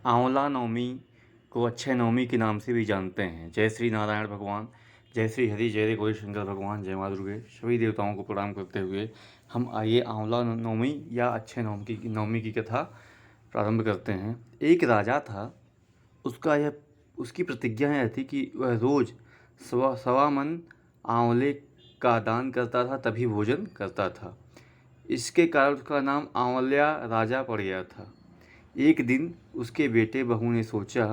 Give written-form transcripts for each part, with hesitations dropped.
आंवला नवमी को अक्षय नवमी के नाम से भी जानते हैं। जय श्री नारायण भगवान, जय श्री हरि, जय रे गौरी शंकर भगवान, जय माँ दुर्गे। सभी देवताओं को प्रणाम करते हुए हम आइए आंवला नवमी या अक्षय नवमी की कथा प्रारंभ करते हैं। एक राजा था, उसकी प्रतिज्ञा यह थी कि वह रोज़ सवा मन आंवले का दान करता था, तभी भोजन करता था। इसके कारण उसका नाम आंवल्या राजा पड़ गया था। एक दिन उसके बेटे बहू ने सोचा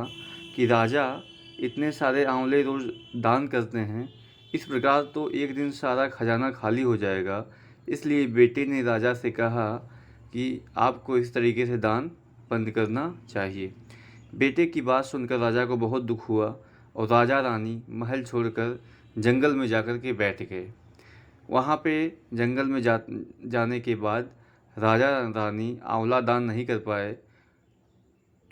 कि राजा इतने सारे आंवले रोज़ दान करते हैं, इस प्रकार तो एक दिन सारा खजाना खाली हो जाएगा। इसलिए बेटे ने राजा से कहा कि आपको इस तरीके से दान बंद करना चाहिए। बेटे की बात सुनकर राजा को बहुत दुख हुआ और राजा रानी महल छोड़कर जंगल में जाकर के बैठ गए। वहाँ पे जंगल में जाने के बाद राजा रानी आंवला दान नहीं कर पाए,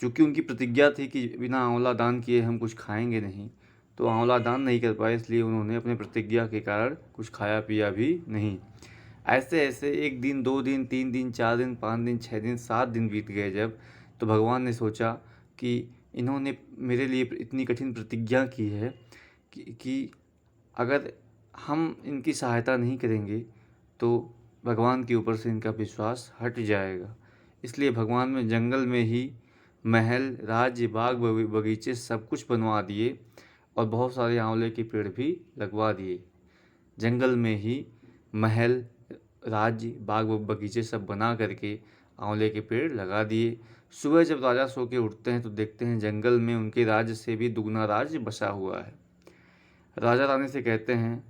चूँकि उनकी प्रतिज्ञा थी कि बिना आंवला दान किए हम कुछ खाएंगे नहीं। तो आंवला दान नहीं कर पाए, इसलिए उन्होंने अपने प्रतिज्ञा के कारण कुछ खाया पिया भी नहीं। ऐसे ऐसे 1 दिन, 2 दिन, 3 दिन, 4 दिन, 5 दिन, 6 दिन, 7 दिन बीत गए। जब तो भगवान ने सोचा कि इन्होंने मेरे लिए इतनी कठिन प्रतिज्ञा की है कि अगर हम इनकी सहायता नहीं करेंगे तो भगवान के ऊपर से इनका विश्वास हट जाएगा। इसलिए भगवान ने जंगल में ही महल, राज्य, बाग बगीचे सब कुछ बनवा दिए और बहुत सारे आंवले के पेड़ भी लगवा दिए। जंगल में ही महल, राज्य, बाग बगीचे सब बना करके आंवले के पेड़ लगा दिए। सुबह जब राजा सो के उठते हैं तो देखते हैं जंगल में उनके राज्य से भी दुगना राज्य बसा हुआ है। राजा रानी से कहते हैं,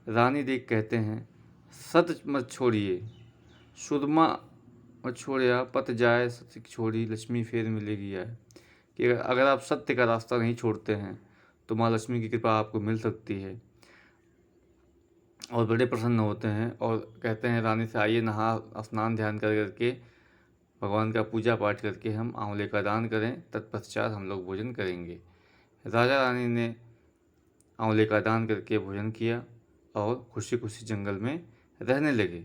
रानी देख कहते हैं, सत मत छोड़िए, सुरमा मत छोड़िया, पत जाए सत्य की छोड़ी, लक्ष्मी फिर मिलेगी आए। कि अगर आप सत्य का रास्ता नहीं छोड़ते हैं तो माँ लक्ष्मी की कृपा आपको मिल सकती है। और बड़े प्रसन्न होते हैं और कहते हैं रानी से, आइए नहा स्नान ध्यान करके भगवान का पूजा पाठ करके हम आंवले का दान करें, तत्पश्चात हम लोग भोजन करेंगे। राजा रानी ने आंवले का दान करके भोजन किया और खुशी खुशी जंगल में रहने लगे।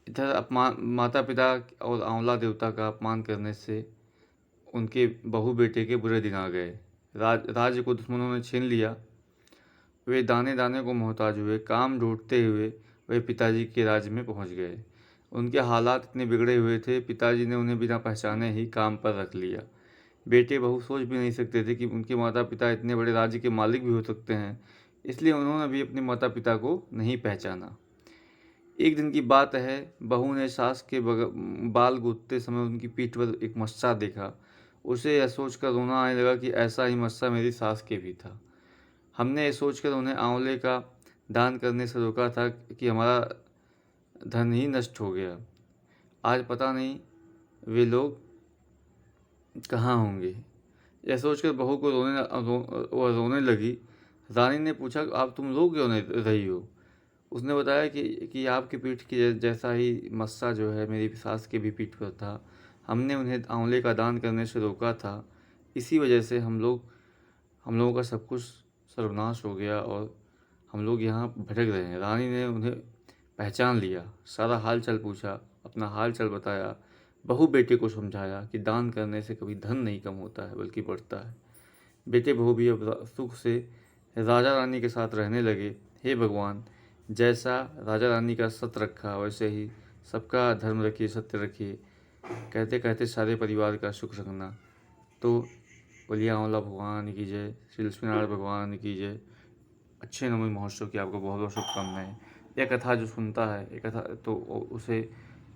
इधर माता पिता और आंवला देवता का अपमान करने से उनके बहू बेटे के बुरे दिन आ गए। राज्य को दुश्मनों ने छीन लिया। वे दाने दाने को मोहताज हुए। काम ढूंढते हुए वे पिताजी के राज्य में पहुंच गए। उनके हालात इतने बिगड़े हुए थे, पिताजी ने उन्हें बिना पहचाने ही काम पर रख लिया। बेटे बहू सोच भी नहीं सकते थे कि उनके माता पिता इतने बड़े राज्य के मालिक भी हो सकते हैं, इसलिए उन्होंने भी अपने माता पिता को नहीं पहचाना। एक दिन की बात है, बहू ने सास के बाल गूंथते समय उनकी पीठ पर एक मस्सा देखा। उसे यह सोचकर रोना आने लगा कि ऐसा ही मस्सा मेरी सास के भी था। हमने यह सोचकर उन्हें आंवले का दान करने से रोका था कि हमारा धन ही नष्ट हो गया। आज पता नहीं वे लोग कहाँ होंगे। यह सोचकर बहू को रोने लगी। रानी ने पूछा, आप तुम रो क्यों नहीं रही हो? उसने बताया कि आपकी पीठ की जैसा ही मस्सा जो है मेरी सास की भी पीठ पर था। हमने उन्हें आंवले का दान करने से रोका था, इसी वजह से हम लोगों का सब कुछ सर्वनाश हो गया और हम लोग यहाँ भटक रहे हैं। रानी ने उन्हें पहचान लिया, सारा हाल चाल पूछा, अपना हाल चाल बताया। बहू बेटे को समझाया कि दान करने से कभी धन नहीं कम होता है बल्कि बढ़ता है। बेटे बहू भी अब सुख से राजा रानी के साथ रहने लगे। हे भगवान, जैसा राजा रानी का सत्य रखा वैसे ही सबका धर्म रखिए, सत्य रखिए। कहते कहते सारे परिवार का सुख रखना। तो बोलिए आंवला भगवान की जय, श्री लक्ष्मीनारायण भगवान की जय। अक्षय नवमी महोत्सव की आपको बहुत बहुत शुभकामनाएं। यह कथा जो सुनता है, ये कथा तो उसे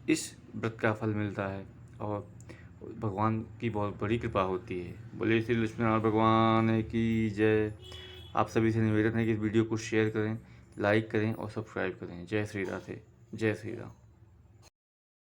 इस व्रत का फल मिलता है और भगवान की बहुत बड़ी कृपा होती है। बोलिए श्री लक्ष्मीनारायण भगवान की जय। आप सभी से निवेदन है कि इस वीडियो को शेयर करें, लाइक करें और सब्सक्राइब करें। जय श्री राधे, जय श्री राम।